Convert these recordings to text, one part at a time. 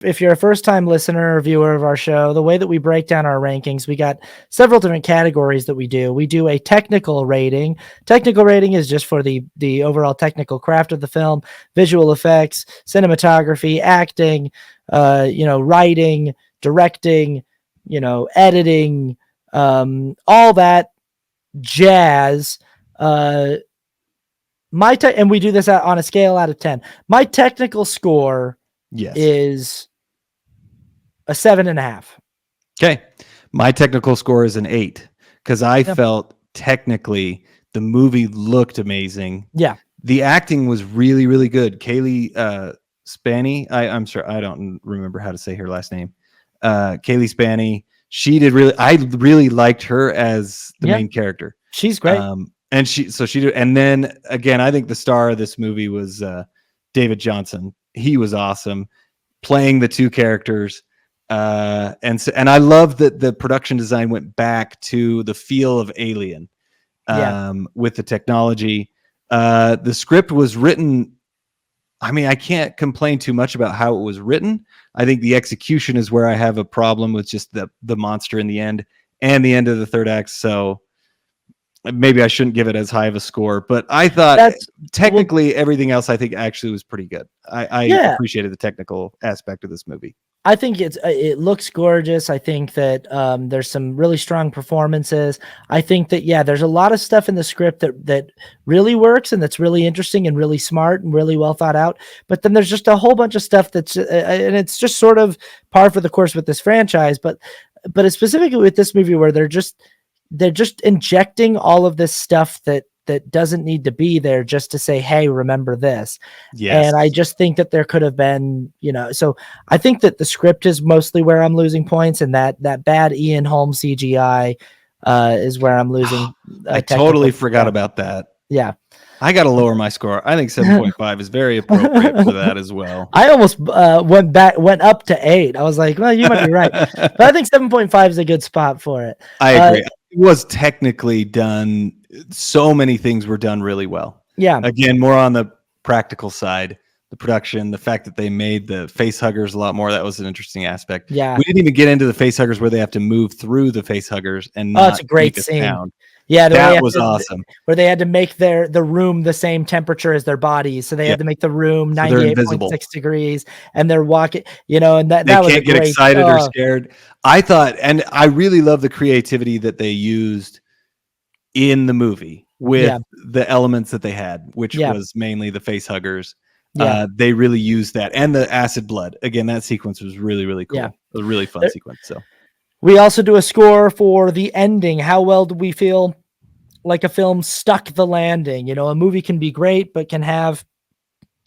if you're a first-time listener or viewer of our show, the way that we break down our rankings, we got several different categories that we do. We do a technical rating. Technical rating is just for the overall technical craft of the film, visual effects, cinematography, acting, writing, directing, editing, all that jazz. And we do this on a scale out of 10. My technical score is a 7.5. Okay. My technical score is an 8 because I felt technically the movie looked amazing. Yeah. The acting was really, really good. Kaylee Spanny, I'm sure I don't remember how to say her last name. Kaylee Spanny, I really liked her as the main character. She's great. And then again, I think the star of this movie was David Johnson. He was awesome playing the two characters. And I love that the production design went back to the feel of Alien with the technology. The script was written. I mean, I can't complain too much about how it was written. I think the execution is where I have a problem with just the monster in the end and the end of the third act. So maybe I shouldn't give it as high of a score, but I thought technically everything else I think actually was pretty good. I appreciated the technical aspect of this movie. I think it looks gorgeous. I think that there's some really strong performances. I think that, there's a lot of stuff in the script that really works and that's really interesting and really smart and really well thought out. But then there's just a whole bunch of stuff that's, and it's just sort of par for the course with this franchise, but it's specifically with this movie where they're just injecting all of this stuff that doesn't need to be there just to say, hey, remember this. Yes. And I just think that there could have been, so I think that the script is mostly where I'm losing points, and that bad Ian Holmes CGI is where I'm losing. I totally forgot about that. Yeah. I got to lower my score. I think 7.5 is very appropriate for that as well. I almost went up to 8. I was like, well, you might be right. But I think 7.5 is a good spot for it. I agree. It was technically done. So many things were done really well. Yeah. Again, more on the practical side, the production, the fact that they made the face huggers a lot more. That was an interesting aspect. Yeah. We didn't even get into the face huggers where they have to move through the face huggers and not it's a great scene. Sound. Yeah, that was awesome. Where they had to make the room the same temperature as their bodies, so they had to make the room 98.6 degrees, and they're walking. And that was can't get excited or scared. I thought, and I really love the creativity that they used in the movie with the elements that they had, which was mainly the face huggers. They really used that, and the acid blood. Again, that sequence was really, really cool. It was a really fun sequence. So we also do a score for the ending. How well do we feel like a film stuck the landing? A movie can be great, but can have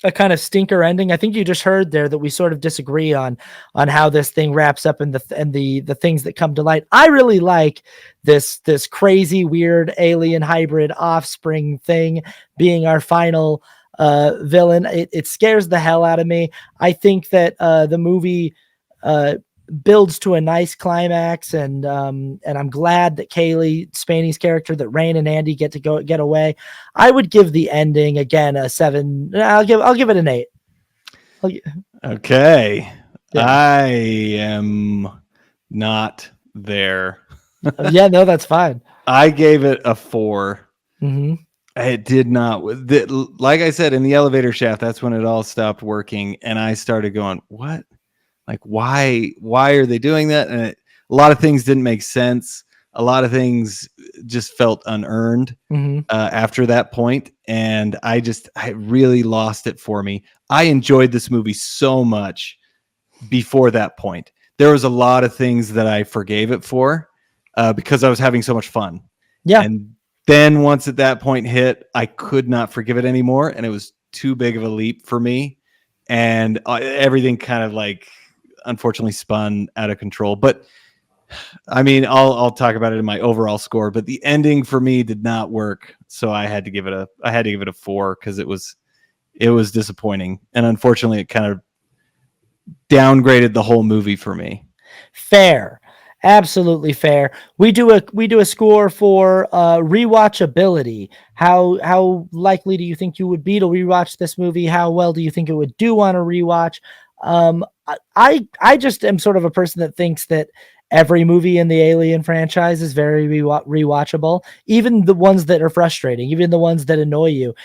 a kind of stinker ending. I think you just heard there that we sort of disagree on how this thing wraps up and the things that come to light. I really like this crazy, weird alien hybrid offspring thing being our final villain. It scares the hell out of me. I think that the movie builds to a nice climax, and I'm glad that Kaylee Spaney's character, that Rain and Andy get away. I would give the ending again a 7. I'll give it an 8. Okay. Yeah. I am not there. Yeah, no, that's fine. I gave it a 4. Mm-hmm. It did not. Like I said, in the elevator shaft, that's when it all stopped working, and I started going, what? Like, why are they doing that? And a lot of things didn't make sense. A lot of things just felt unearned after that point. And I really lost it for me. I enjoyed this movie so much before that point. There was a lot of things that I forgave it for because I was having so much fun. Yeah. And then once at that point hit, I could not forgive it anymore. And it was too big of a leap for me. And everything kind of unfortunately spun out of control. But I mean, I'll talk about it in my overall score, but the ending for me did not work. So I had to give it a 4 because it was disappointing. And unfortunately it kind of downgraded the whole movie for me. Fair. Absolutely fair. We do a score for rewatchability. How likely do you think you would be to rewatch this movie? How well do you think it would do on a rewatch? I just am sort of a person that thinks that every movie in the Alien franchise is very rewatchable, even the ones that are frustrating, even the ones that annoy you.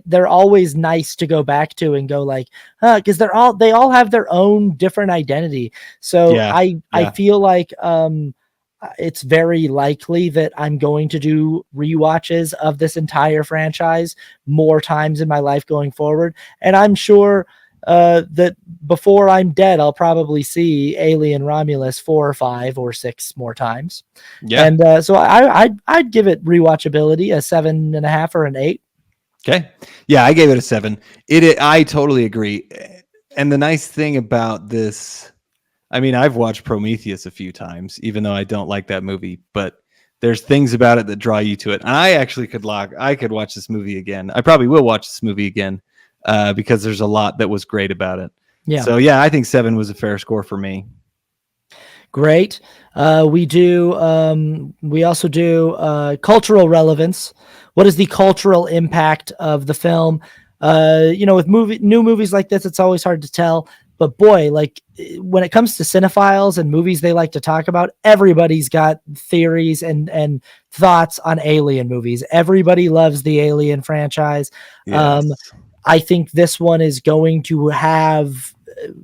They're always nice to go back to and go like, because they all have their own different identity. So Yeah, I yeah, feel like it's very likely that I'm going to do rewatches of this entire franchise more times in my life going forward, and I'm sure that before I'm dead, I'll probably see Alien Romulus 4 or 5 or 6 more times. yeah. And so I'd give it rewatchability a 7.5 or an 8. Okay. Yeah, I gave it a 7. I totally agree. And the nice thing about this, I mean, I've watched Prometheus a few times, even though I don't like that movie, but there's things about it that draw you to it. And I actually I could watch this movie again. I probably will watch this movie again because there's a lot that was great about it. Yeah. So yeah, I think 7 was a fair score for me. Great. We also do cultural relevance. What is the cultural impact of the film? With new movies like this, it's always hard to tell. But boy, like when it comes to cinephiles and movies they like to talk about, everybody's got theories and thoughts on Alien movies. Everybody loves the Alien franchise. Yes. I think this one is going to have,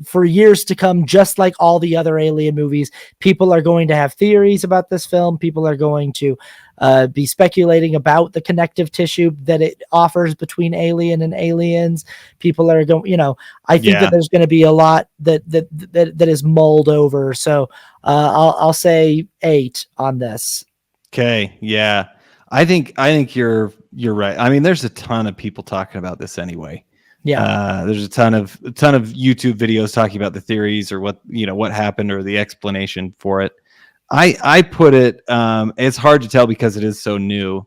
for years to come, just like all the other Alien movies, people are going to have theories about this film. People are going to be speculating about the connective tissue that it offers between Alien and Aliens. People are going, I think that there's going to be a lot that is mulled over. So I'll say 8 on this. Okay. Yeah. I think you're right. I mean, there's a ton of people talking about this anyway. Yeah. There's a ton of YouTube videos talking about the theories or what happened or the explanation for it. I put it, it's hard to tell because it is so new.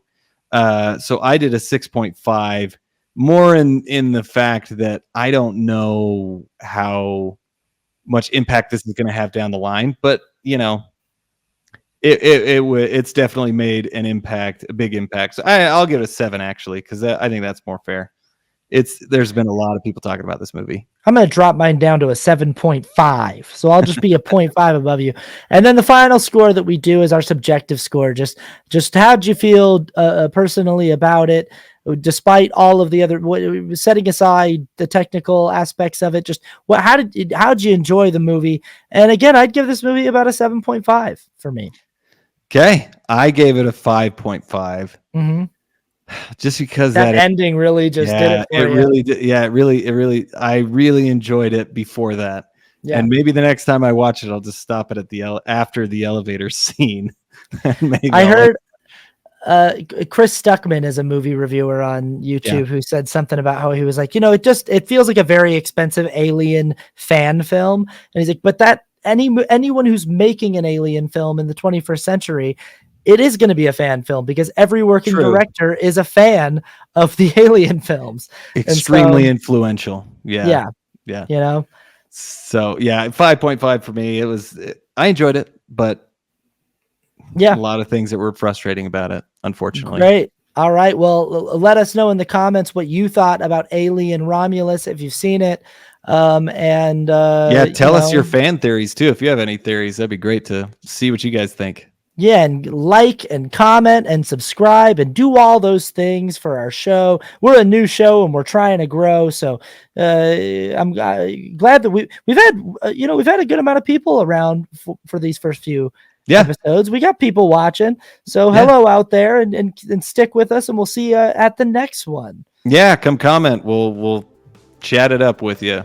So I did a 6.5, more in the fact that I don't know how much impact this is going to have down the line, but it's definitely made an impact, a big impact. So I'll give it a 7 actually, because I think that's more fair. There's been a lot of people talking about this movie. I'm going to drop mine down to a 7.5. So I'll just be a 0.5 above you. And then the final score that we do is our subjective score. Just how'd you feel personally about it, despite all of the other, setting aside the technical aspects of it? Just how'd you enjoy the movie? And again, I'd give this movie about a 7.5 for me. Okay, I gave it a 5.5. Mm-hmm. Just because that ending really just did it for you. Really did. Yeah, it really, I really enjoyed it before that. Yeah. And maybe the next time I watch it, I'll just stop it at after the elevator scene. I heard Chris Stuckman is a movie reviewer on YouTube who said something about how he was like, it feels like a very expensive Alien fan film. And he's like, but that anyone who's making an Alien film in the 21st century, it is going to be a fan film because every working director is a fan of the Alien films. Extremely influential. Yeah. So yeah, 5.5 for me. I enjoyed it, but a lot of things that were frustrating about it, unfortunately. Great. All right. Well, let us know in the comments what you thought about Alien Romulus, if you've seen it. Tell us your fan theories too. If you have any theories, that'd be great to see what you guys think. Yeah, and like and comment and subscribe and do all those things for our show. We're a new show and we're trying to grow. So I'm glad that we've had a good amount of people around for these first few episodes. We got people watching. So hello out there and stick with us and we'll see you at the next one. Yeah, come comment. We'll chat it up with you.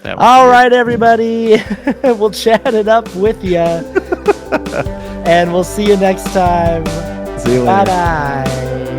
All right, everybody. We'll chat it up with you. And we'll see you next time. See you later. Bye-bye.